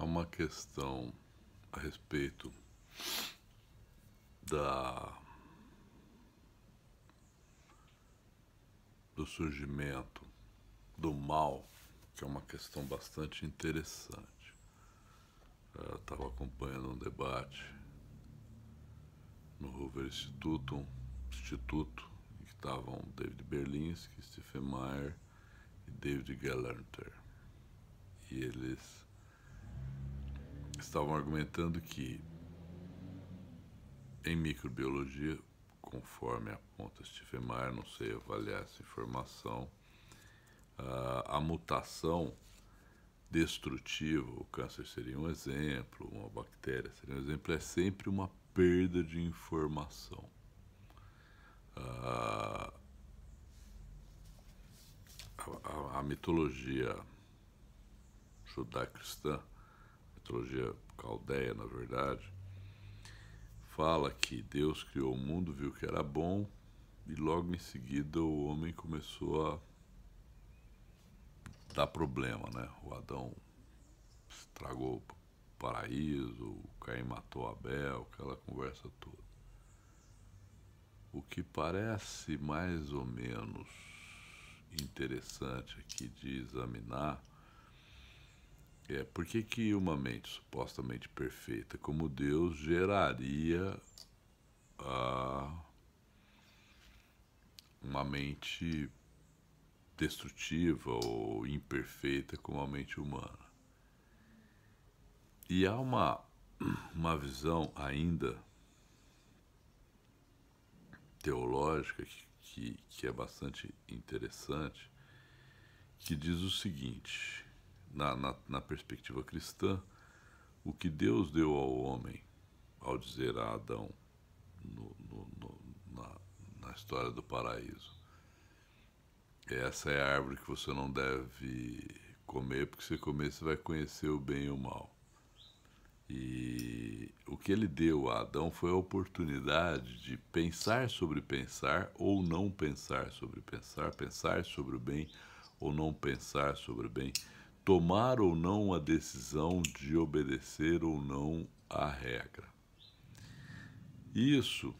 Há uma questão a respeito da, do surgimento do mal, que é uma questão bastante interessante. Eu estava acompanhando um debate no Hoover Instituto, em que estavam David Berlinski, Stephen Meyer e David Gelernter. E eles estavam argumentando que em microbiologia, conforme aponta Stephen Meyer, não sei avaliar essa informação, a mutação destrutiva, o câncer seria um exemplo, uma bactéria seria um exemplo, é sempre uma perda de informação. A mitologia judaico-cristã, mitologia caldeia, na verdade, fala que Deus criou o mundo, viu que era bom, e logo em seguida o homem começou a dar problema, né? O Adão estragou o paraíso, o Caim matou Abel, aquela conversa toda. O que parece mais ou menos interessante aqui de examinar é por que uma mente supostamente perfeita como Deus geraria uma mente destrutiva ou imperfeita como a mente humana. E há uma visão ainda teológica que é bastante interessante, que diz o seguinte, na perspectiva cristã, o que Deus deu ao homem ao dizer a Adão na história do paraíso: essa é a árvore que você não deve comer, porque se comer você vai conhecer o bem e o mal. E o que ele deu a Adão foi a oportunidade de pensar sobre pensar ou não pensar sobre pensar, pensar sobre o bem ou não pensar sobre o bem, tomar ou não a decisão de obedecer ou não à regra. Isso,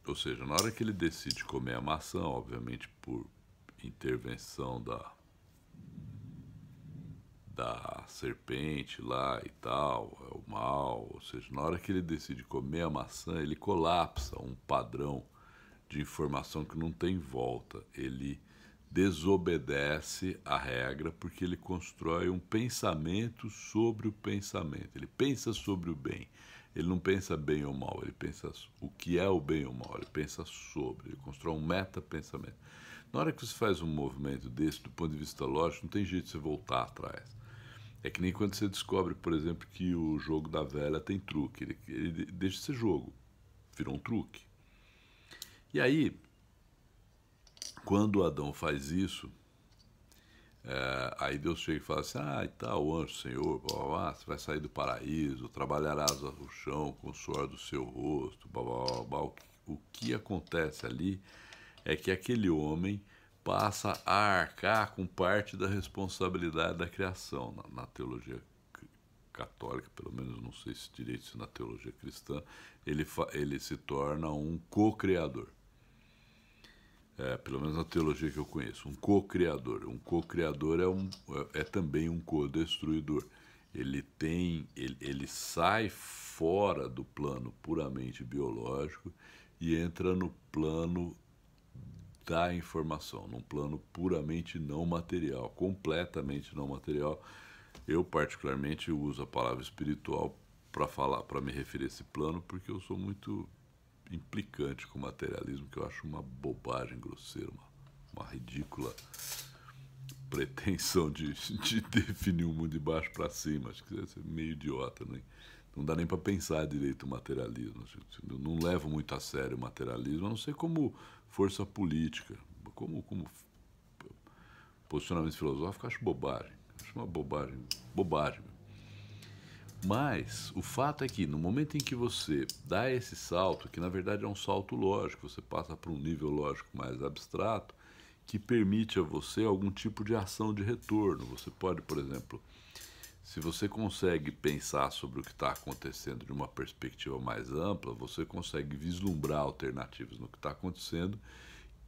ou seja, na hora que ele decide comer a maçã, obviamente por intervenção da serpente lá e tal, é o mal, ou seja, na hora que ele decide comer a maçã, ele colapsa um padrão de informação que não tem volta, ele desobedece a regra porque ele constrói um pensamento sobre o pensamento, ele pensa sobre o bem, ele não pensa bem ou mal, ele pensa o que é o bem ou mal, ele pensa sobre, ele constrói um meta-pensamento. Na hora que você faz um movimento desse, do ponto de vista lógico, não tem jeito de você voltar atrás. É que nem quando você descobre, por exemplo, que o jogo da velha tem truque. Ele deixa de ser jogo, virou um truque. E aí, quando Adão faz isso, aí Deus chega e fala assim: e tal, anjo, Senhor, blá, blá, blá, você vai sair do paraíso, trabalharás o chão com o suor do seu rosto, blá, blá, blá, blá. O que acontece ali é que aquele homem passa a arcar com parte da responsabilidade da criação. Na teologia católica, pelo menos, não sei se direito se na teologia cristã, ele se torna um co-criador. Pelo menos na teologia que eu conheço, um co-criador. Um co-criador é também um co-destruidor. Ele sai fora do plano puramente biológico e entra no plano da informação, num plano puramente não material, completamente não material. Eu particularmente uso a palavra espiritual para me referir a esse plano, porque eu sou muito implicante com o materialismo, que eu acho uma bobagem grosseira, uma ridícula pretensão de definir o mundo de baixo para cima. Acho que é meio idiota, né? Não dá nem para pensar direito o materialismo. Eu não levo muito a sério o materialismo, a não ser como força política, como posicionamento filosófico, acho bobagem. Acho uma bobagem. Mas o fato é que no momento em que você dá esse salto, que na verdade é um salto lógico, você passa para um nível lógico mais abstrato, que permite a você algum tipo de ação de retorno. Você pode, por exemplo, Se você consegue pensar sobre o que está acontecendo de uma perspectiva mais ampla, você consegue vislumbrar alternativas no que está acontecendo,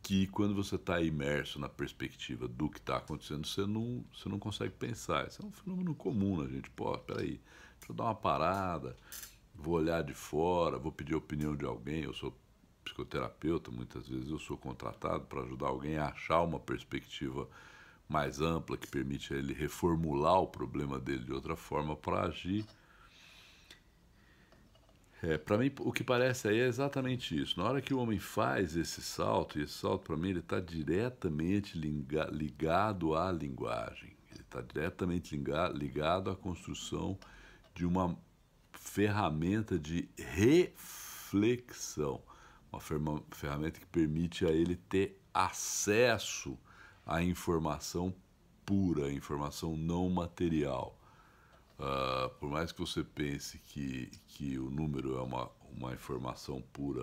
que quando você está imerso na perspectiva do que está acontecendo, você não consegue pensar. Isso é um fenômeno comum, a gente, pô, peraí, deixa eu dar uma parada, vou olhar de fora, vou pedir a opinião de alguém. Eu sou psicoterapeuta, muitas vezes eu sou contratado para ajudar alguém a achar uma perspectiva mais ampla que permite a ele reformular o problema dele de outra forma para agir. Para mim, o que parece aí é exatamente isso. Na hora que o homem faz esse salto, e esse salto para mim ele está diretamente ligado à linguagem, ele está diretamente ligado à construção de uma ferramenta de reflexão, uma ferramenta que permite a ele ter acesso à informação pura, à informação não material. Por mais que você pense que o número é uma informação pura,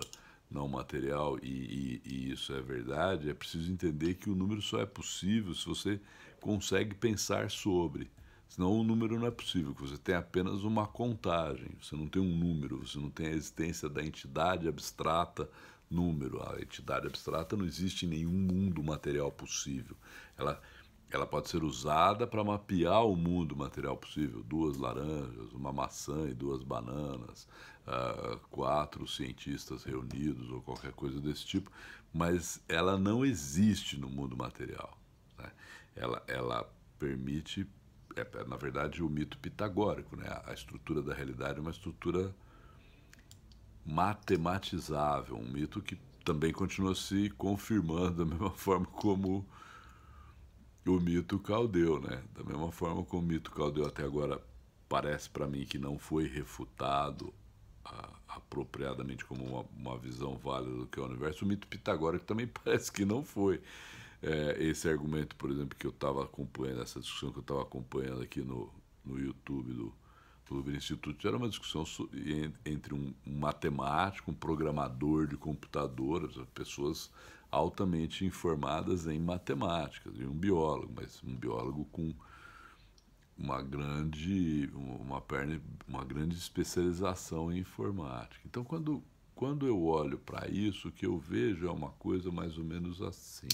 não material, e isso é verdade, é preciso entender que o número só é possível se você consegue pensar sobre. Senão o número não é possível, que você tem apenas uma contagem, você não tem um número, você não tem a existência da entidade abstrata número. A entidade abstrata não existe em nenhum mundo material possível. Ela pode ser usada para mapear o mundo material possível. 2 laranjas, uma maçã e 2 bananas, 4 cientistas reunidos ou qualquer coisa desse tipo, mas ela não existe no mundo material, né? Ela permite, na verdade, o mito pitagórico, né? A estrutura da realidade é uma estrutura matematizável, um mito que também continua se confirmando da mesma forma como o mito caldeu, né? Da mesma forma como o mito caldeu até agora parece para mim que não foi refutado apropriadamente como uma visão válida do que é o universo, o mito pitagórico também parece que não foi. Esse argumento, por exemplo, que eu estava acompanhando, essa discussão que eu estava acompanhando aqui no YouTube do Uber Instituto, era uma discussão entre um matemático, um programador de computador, pessoas altamente informadas em matemática, e um biólogo, mas um biólogo com uma grande especialização em informática. Então, quando eu olho para isso, o que eu vejo é uma coisa mais ou menos assim.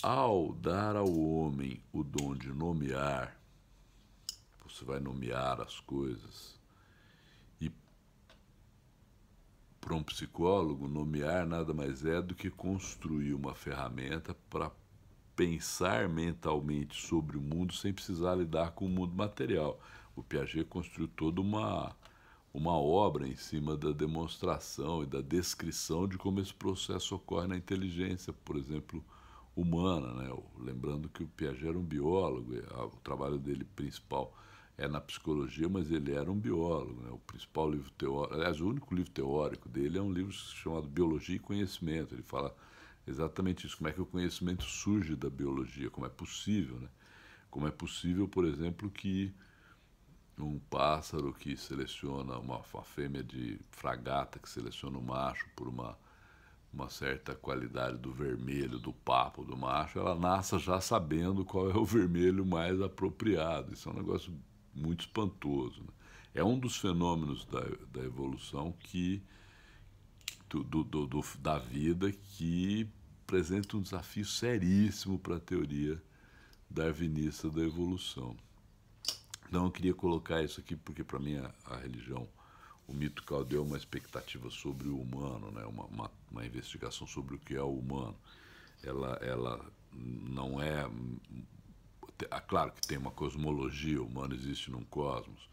Ao dar ao homem o dom de nomear, você vai nomear as coisas, e para um psicólogo, nomear nada mais é do que construir uma ferramenta para pensar mentalmente sobre o mundo sem precisar lidar com o mundo material. O Piaget construiu toda uma obra em cima da demonstração e da descrição de como esse processo ocorre na inteligência, por exemplo, humana, né? Lembrando que o Piaget era um biólogo, o trabalho dele principal é na psicologia, mas ele era um biólogo, né? O principal livro teórico, aliás, o único livro teórico dele é um livro chamado Biologia e Conhecimento. Ele fala exatamente isso, como é que o conhecimento surge da biologia, como é possível, né? Como é possível, por exemplo, que um pássaro que seleciona uma fêmea de fragata, que seleciona o macho por uma certa qualidade do vermelho, do papo do macho, ela nasça já sabendo qual é o vermelho mais apropriado. Isso é um negócio muito espantoso, né? É um dos fenômenos da evolução da vida que apresenta um desafio seríssimo para a teoria darwinista da evolução. Então eu queria colocar isso aqui porque para mim a religião, o mito caldeu, é uma expectativa sobre o humano, né? Uma investigação sobre o que é o humano. Ela não é... Claro que tem uma cosmologia, o humano existe num cosmos,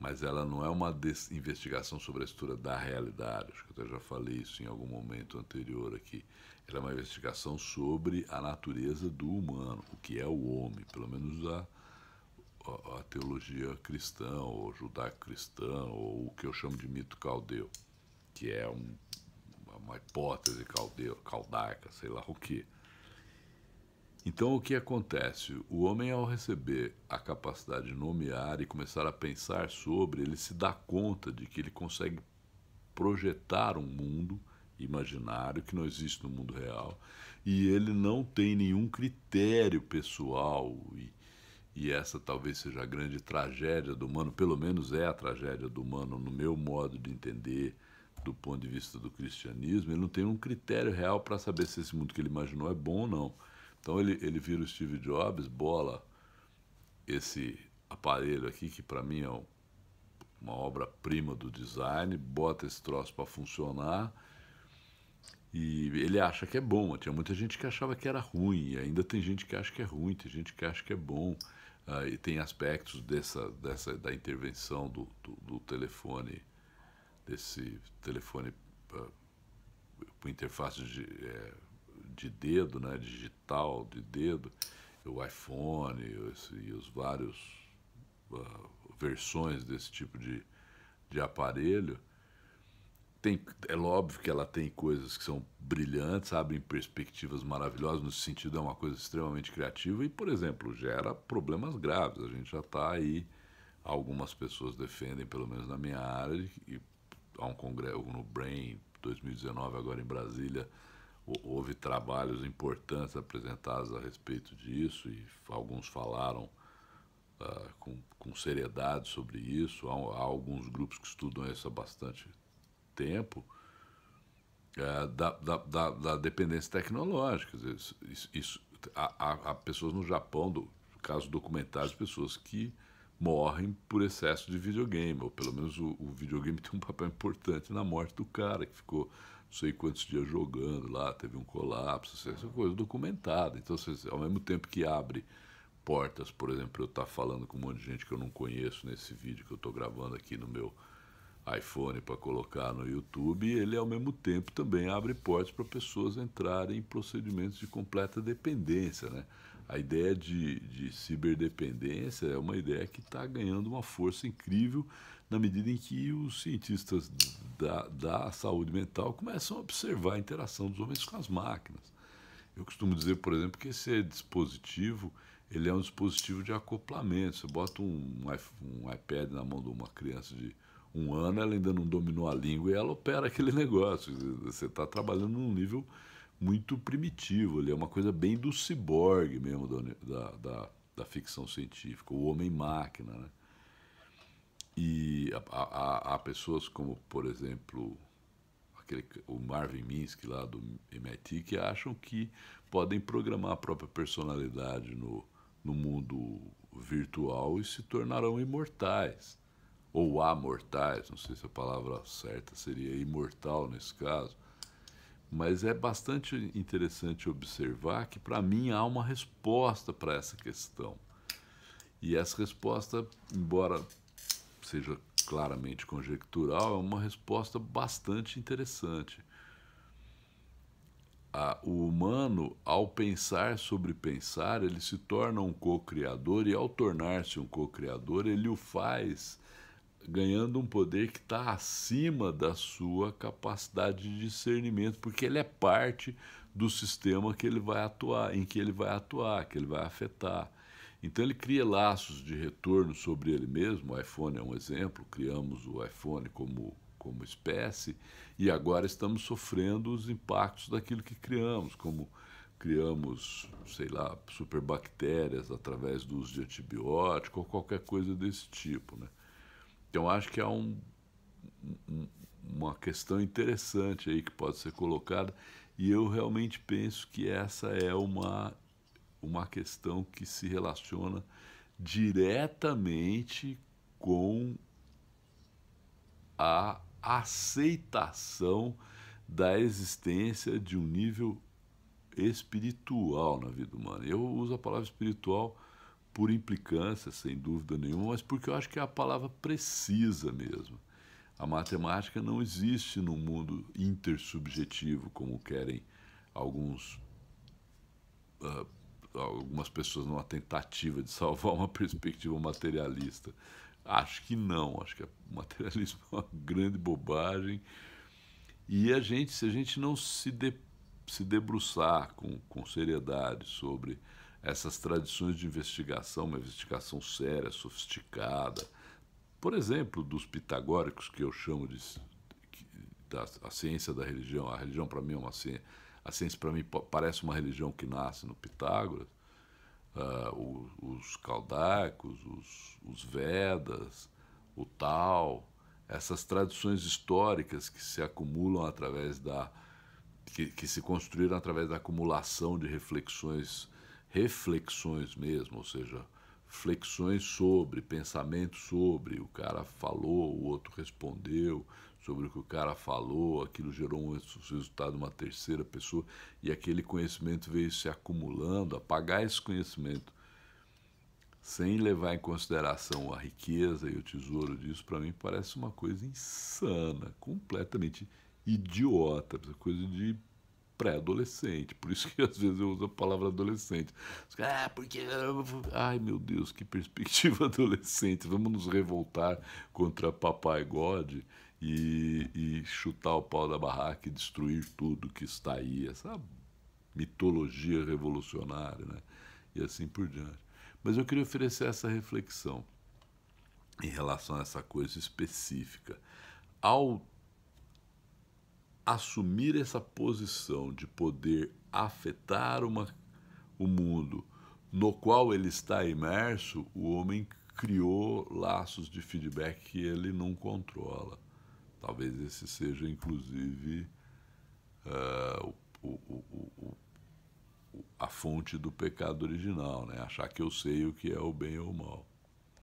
mas ela não é uma investigação sobre a estrutura da realidade. Acho que eu até já falei isso em algum momento anterior aqui. Ela é uma investigação sobre a natureza do humano, o que é o homem, pelo menos a teologia cristã, ou judaico-cristã, ou o que eu chamo de mito caldeu, que é uma hipótese caldaica, sei lá o quê. Então, o que acontece? O homem, ao receber a capacidade de nomear e começar a pensar sobre, ele se dá conta de que ele consegue projetar um mundo imaginário que não existe no mundo real, e ele não tem nenhum critério pessoal e essa talvez seja a grande tragédia do humano, pelo menos é a tragédia do humano no meu modo de entender, do ponto de vista do cristianismo, ele não tem um critério real para saber se esse mundo que ele imaginou é bom ou não. Então ele vira o Steve Jobs, bola esse aparelho aqui, que para mim é uma obra-prima do design, bota esse troço para funcionar e ele acha que é bom. Tinha muita gente que achava que era ruim, e ainda tem gente que acha que é ruim, tem gente que acha que é bom. E tem aspectos da intervenção do telefone, desse telefone com interface de dedo, né, digital, de dedo, o iPhone e os vários versões desse tipo de aparelho. É óbvio que ela tem coisas que são brilhantes, abrem perspectivas maravilhosas, no sentido é uma coisa extremamente criativa e, por exemplo, gera problemas graves. A gente já está aí, algumas pessoas defendem, pelo menos na minha área, e há um congresso no Brain 2019 agora em Brasília, houve trabalhos importantes apresentados a respeito disso e alguns falaram com seriedade sobre isso. Há alguns grupos que estudam isso há bastante tempo, da dependência tecnológica. Há pessoas no Japão, no caso documentários, pessoas que morrem por excesso de videogame, ou pelo menos o videogame tem um papel importante na morte do cara, que ficou não sei quantos dias jogando lá, teve um colapso, essa coisa documentada. Então, ao mesmo tempo que abre portas, por exemplo, eu estar falando com um monte de gente que eu não conheço nesse vídeo que eu estou gravando aqui no meu iPhone para colocar no YouTube, ele ao mesmo tempo também abre portas para pessoas entrarem em procedimentos de completa dependência, né? A ideia de ciberdependência é uma ideia que está ganhando uma força incrível na medida em que os cientistas da saúde mental começam a observar a interação dos homens com as máquinas. Eu costumo dizer, por exemplo, que esse dispositivo ele é um dispositivo de acoplamento. Você bota um iPad na mão de uma criança de 1 ano, ela ainda não dominou a língua e ela opera aquele negócio. Você está trabalhando num nível muito primitivo, ele é uma coisa bem do ciborgue mesmo, da ficção científica, o homem-máquina, né? E há pessoas como, por exemplo, o Marvin Minsky lá do MIT, que acham que podem programar a própria personalidade no mundo virtual e se tornarão imortais, ou amortais, não sei se a palavra certa seria imortal nesse caso. Mas é bastante interessante observar que, para mim, há uma resposta para essa questão. E essa resposta, embora seja claramente conjectural, é uma resposta bastante interessante. O humano, ao pensar sobre pensar, ele se torna um co-criador, e ao tornar-se um co-criador, ele o faz ganhando um poder que está acima da sua capacidade de discernimento, porque ele é parte do sistema que ele vai atuar, em que ele vai atuar, que ele vai afetar. Então ele cria laços de retorno sobre ele mesmo. O iPhone é um exemplo, criamos o iPhone como espécie e agora estamos sofrendo os impactos daquilo que criamos, como criamos, sei lá, superbactérias através do uso de antibiótico ou qualquer coisa desse tipo, né? Então, acho que há uma questão interessante aí que pode ser colocada, e eu realmente penso que essa é uma questão que se relaciona diretamente com a aceitação da existência de um nível espiritual na vida humana. Eu uso a palavra espiritual por implicância, sem dúvida nenhuma, mas porque eu acho que é a palavra precisa mesmo. A matemática não existe num mundo intersubjetivo, como querem algumas pessoas numa tentativa de salvar uma perspectiva materialista. Acho que não, acho que o materialismo é uma grande bobagem. E se a gente não se debruçar com seriedade sobre essas tradições de investigação, uma investigação séria, sofisticada, por exemplo, dos pitagóricos, que eu chamo a ciência da religião. A religião para mim é uma ciência. A ciência para mim parece uma religião que nasce no Pitágoras. os caldaicos, os Vedas, o Tao, essas tradições históricas que se acumulam através que se construíram através da acumulação de reflexões mesmo, ou seja, flexões sobre, pensamentos sobre, o cara falou, o outro respondeu, sobre o que o cara falou, aquilo gerou um resultado de uma terceira pessoa, e aquele conhecimento veio se acumulando. Apagar esse conhecimento sem levar em consideração a riqueza e o tesouro disso, para mim parece uma coisa insana, completamente idiota, coisa de pré-adolescente. Por isso que às vezes eu uso a palavra adolescente. Porque... Ai, meu Deus, que perspectiva adolescente. Vamos nos revoltar contra Papai God e chutar o pau da barraca e destruir tudo que está aí. Essa mitologia revolucionária, né? E assim por diante. Mas eu queria oferecer essa reflexão em relação a essa coisa específica. Ao assumir essa posição de poder afetar o mundo no qual ele está imerso, o homem criou laços de feedback que ele não controla. Talvez esse seja, inclusive, a fonte do pecado original, né? Achar que eu sei o que é o bem ou o mal.